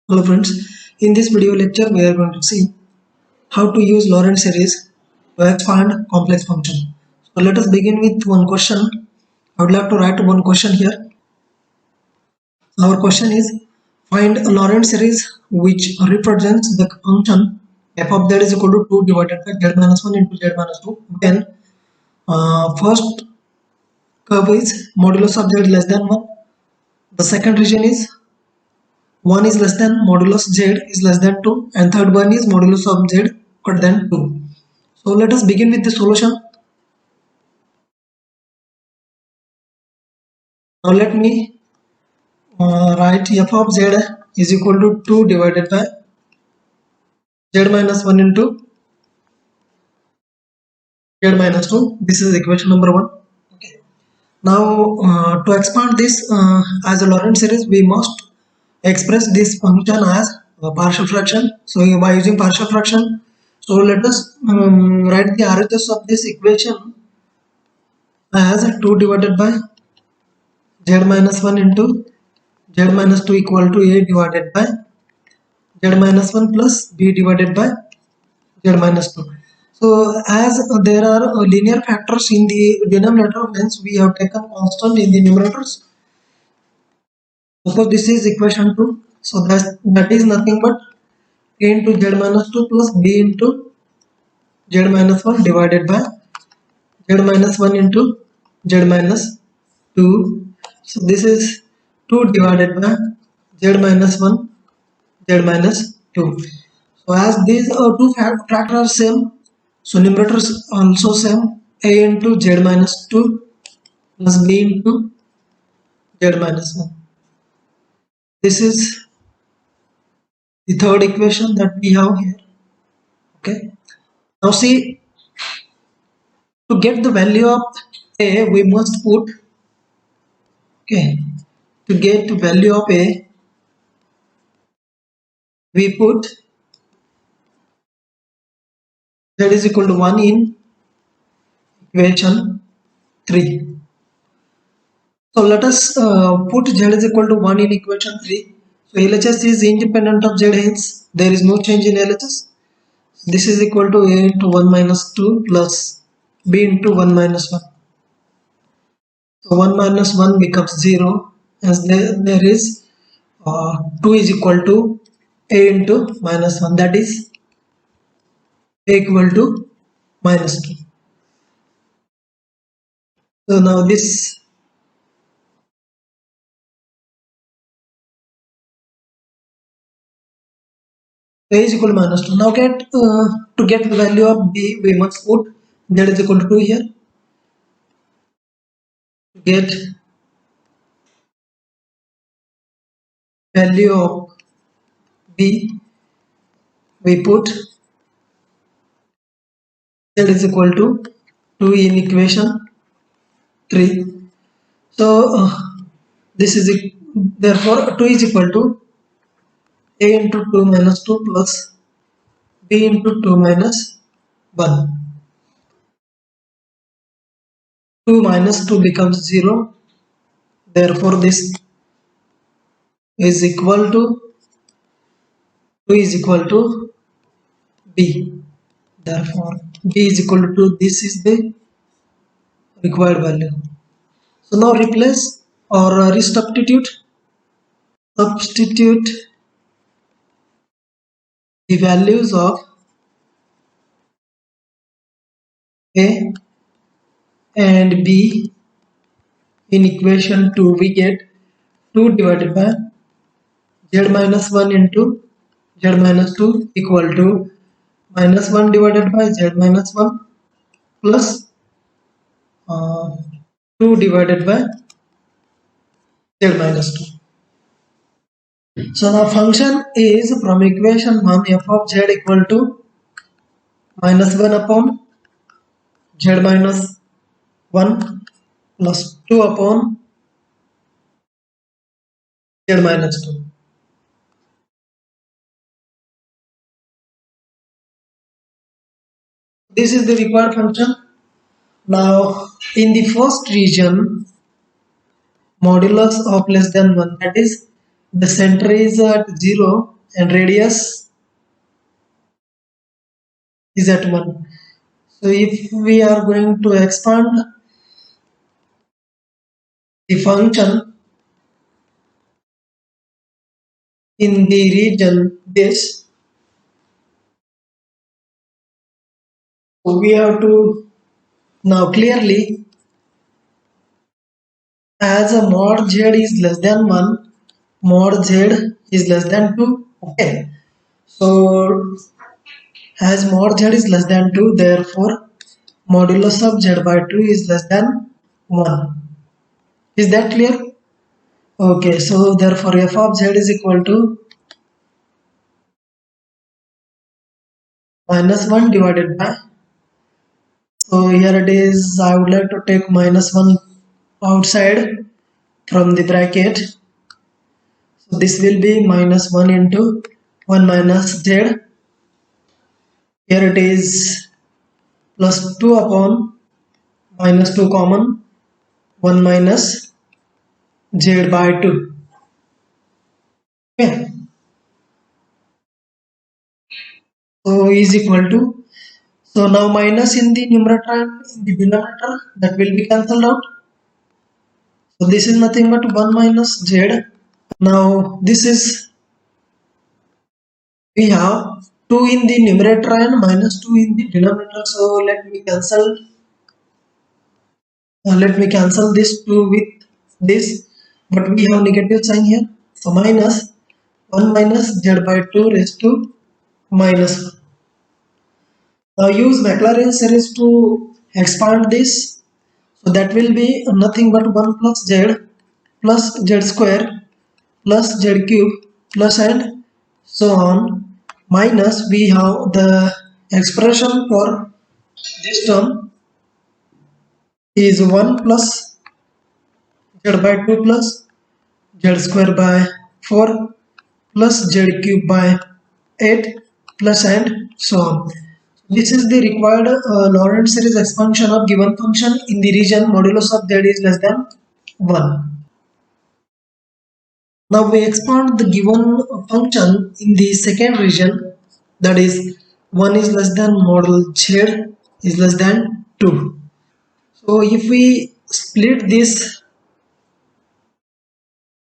Hello friends, in this video lecture we are going to see how to use Lorentz series to expand complex function. So let us begin with one question. I would like to write one question here. Our question is, find a Lorentz series which represents the function f of z is equal to 2 divided by z minus 1 into z minus 2 when first curve is modulus of z less than 1, the second region is 1 is less than modulus z is less than 2, and third one is modulus of z greater than 2. So let us begin with the solution. Now let me write f of z is equal to 2 divided by z minus 1 into z minus 2. This is equation number 1. Okay. Now to expand this as a Lorentz series, we must express this function as a partial fraction. So by using partial fraction, so let us write the RHS of this equation as 2 divided by z minus 1 into z minus 2 equal to a divided by z minus 1 plus b divided by z minus 2. So as there are linear factors in the denominator, hence we have taken constant in the numerators. Suppose this is equation 2, so that is nothing but a into z minus 2 plus b into z minus 1 divided by z minus 1 into z minus 2. So this is 2 divided by z minus 1 z minus 2. So as these two factors are same, so numerator is also same, a into z minus 2 plus b into z minus 1. This is the third equation that we have here. Okay. Now see, to get the value of a, we must put, okay, to get the value of a, we put z is equal to 1 in equation 3. So let us put z is equal to 1 in equation 3. So LHS is independent of z, hence there is no change in LHS. This is equal to a into 1 minus 2 plus b into 1 minus 1. So 1 minus 1 becomes 0, as there is 2 is equal to a into minus 1, that is a equal to minus 2. So now this a is equal to minus 2. Now to get the value of b, we must put z is equal to 2 here. To get value of b, we put z is equal to 2 in equation 3. So this is therefore 2 is equal to a into 2 minus 2 plus b into 2 minus 1. 2 minus 2 becomes 0. Therefore this is equal to 2 is equal to b. Therefore b is equal to 2. This is the required value. So now replace or substitute the values of a and b in equation 2. We get 2 divided by z minus 1 into z minus 2 equal to minus 1 divided by z minus 1 plus 2 divided by z minus 2. So the function is from equation 1 f of z equal to minus 1 upon z minus 1 plus 2 upon z minus 2. This is the required function. Now in the first region, modulus of less than 1, that is the center is at 0, and radius is at 1. So if we are going to expand the function in the region this, we have to now clearly, as a mod z is less than 1, mod z is less than 2. Okay, so as mod z is less than 2, therefore modulus of z by 2 is less than 1. Is that clear? Okay, so therefore f of z is equal to minus 1 divided by, so here it is, I would like to take minus 1 outside from the bracket. So this will be minus 1 into 1 minus z. Here it is plus 2 upon minus 2 common 1 minus z by 2. Okay. So is equal to, so now minus in the numerator and in the denominator, that will be cancelled out. So this is nothing but 1 minus z. Now this is, we have 2 in the numerator and minus 2 in the denominator. So let me cancel this 2 with this, but we have negative sign here. So minus 1 minus z by 2 raised to minus 1. Now use Maclaurin series to expand this. So that will be nothing but 1 plus z square plus z cube plus and so on, minus we have the expression for this term is 1 plus z by 2 plus z square by 4 plus z cube by 8 plus and so on. This is the required Lorentz series expansion of given function in the region modulus of z is less than 1. Now we expand the given function in the second region, that is 1 is less than model z is less than 2. So if we split this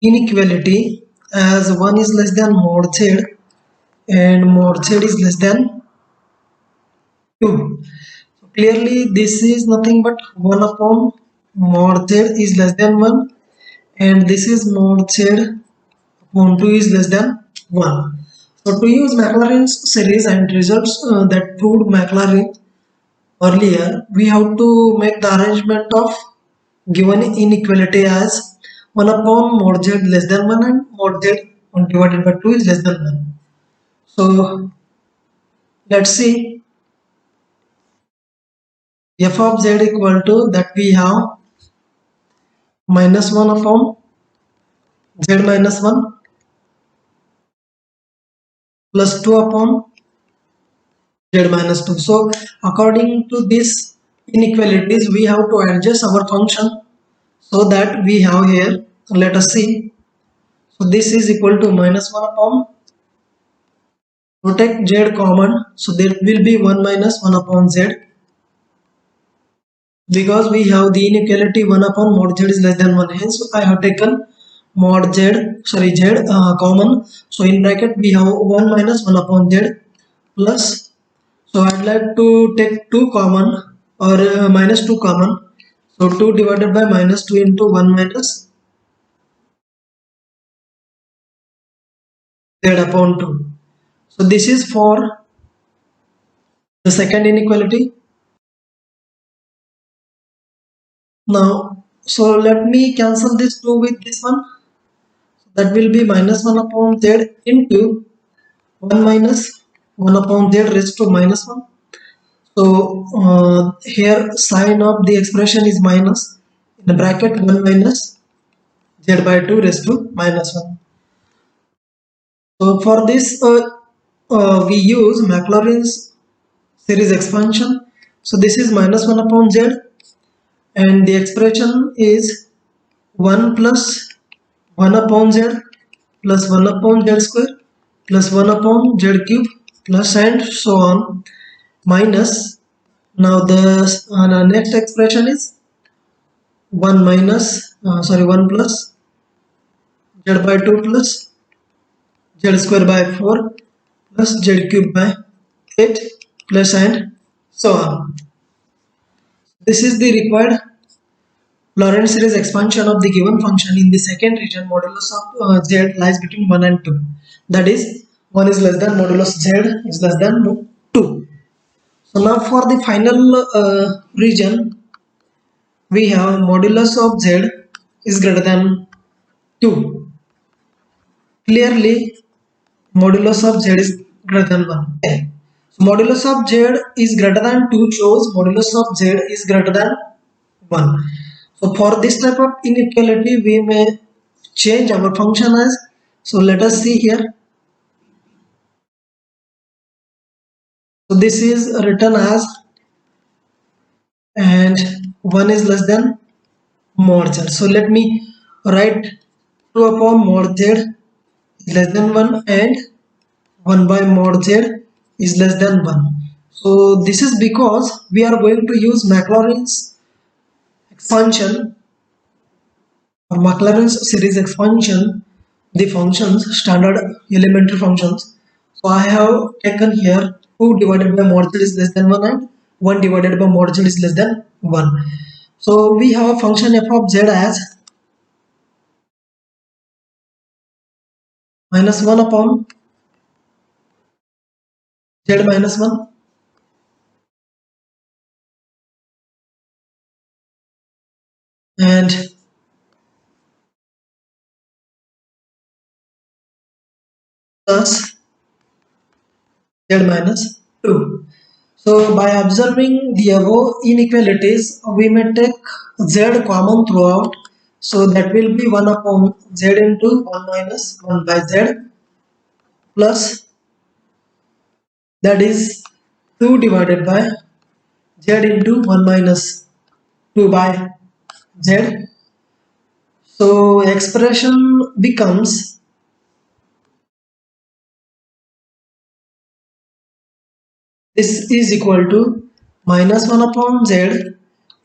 inequality as 1 is less than mod z and mod z is less than 2. So clearly this is nothing but 1 upon mod z is less than 1 and this is mod z upon 2 is less than 1. So to use Maclaurin's series and results that proved Maclaurin earlier, we have to make the arrangement of given inequality as 1 upon mod z less than 1 and mod z divided by 2 is less than 1. So let's see, f of z equal to, that we have minus 1 upon z minus 1 plus 2 upon z minus 2. So according to this inequalities, we have to adjust our function so that we have here, let us see. So this is equal to minus 1 upon, to take z common, so there will be 1 minus 1 upon z, because we have the inequality 1 upon mod z is less than 1, hence I have taken mod z, sorry z common. So in bracket we have 1 minus 1 upon z plus, so I'd like to take 2 common or minus 2 common, so 2 divided by minus 2 into 1 minus z upon 2. So this is for the second inequality. Now so let me cancel this 2 with this one, that will be minus 1 upon z into 1 minus 1 upon z raised to minus 1. So here sign of the expression is minus, in the bracket 1 minus z by 2 raised to minus 1. So for this we use Maclaurin's series expansion. So this is minus 1 upon z and the expression is 1 plus 1 upon z plus 1 upon z square plus 1 upon z cube plus and so on minus. Now the next expression is 1 minus 1 plus z by 2 plus z square by 4 plus z cube by 8 plus and so on. This is the required Lorentz series expansion of the given function in the second region. Modulus of z lies between 1 and 2. That is 1 is less than modulus z is less than 2. So now for the final region, we have modulus of z is greater than 2. Clearly modulus of z is greater than 1. So modulus of z is greater than 2 shows modulus of z is greater than 1. So for this type of inequality, we may change our function as, so let us see here. So this is written as, and 1 is less than mod z. So let me write 2 upon mod z is less than 1 and 1 by mod z is less than 1. So this is because we are going to use Maclaurin's expansion or Maclaurin's series expansion, the functions, standard elementary functions. So I have taken here 2 divided by mod z is less than 1 and 1 divided by mod z is less than 1. So we have a function f of z as minus 1 upon z minus 1 and plus z minus 2. So by observing the above inequalities, we may take z common throughout. So that will be 1 upon z into 1 minus 1 by z plus, that is 2 divided by z into 1 minus 2 by z. So expression becomes this is equal to minus 1 upon z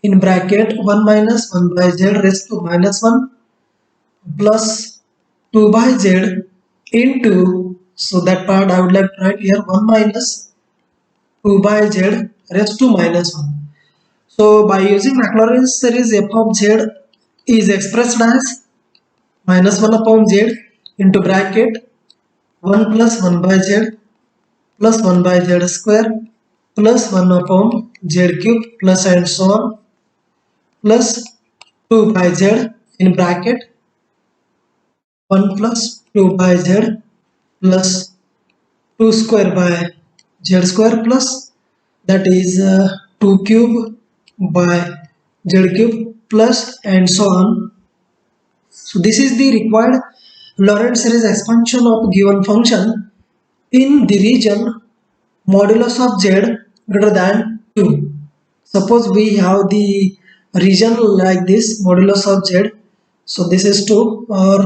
in bracket 1 minus 1 by z raised to minus 1 plus 2 by z into, so that part I would like to write here 1 minus 2 by z raised to minus 1. So by using Maclaurin's series, f of z is expressed as minus 1 upon z into bracket 1 plus 1 by z plus 1 by z square plus 1 upon z cube plus and so on plus 2 by z in bracket 1 plus 2 by z plus 2 square by z square plus, that is 2 cube by z cube plus and so on. So this is the required Lorentz series expansion of given function in the region modulus of z greater than 2. Suppose we have the region like this, modulus of z, so this is 2 or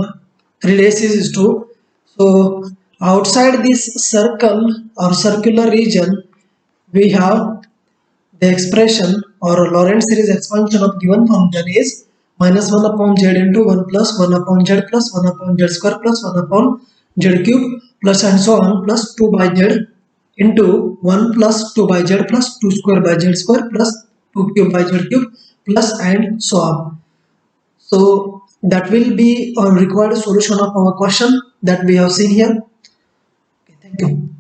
radius is 2. So outside this circle or circular region, we have the expression or Lorentz series expansion of given function is minus 1 upon z into 1 plus 1 upon z plus 1 upon z square plus 1 upon z cube plus and so on plus 2 by z into 1 plus 2 by z plus 2 square by z square plus 2 cube by z cube plus and so on. So that will be a required solution of our question that we have seen here. Okay, thank you.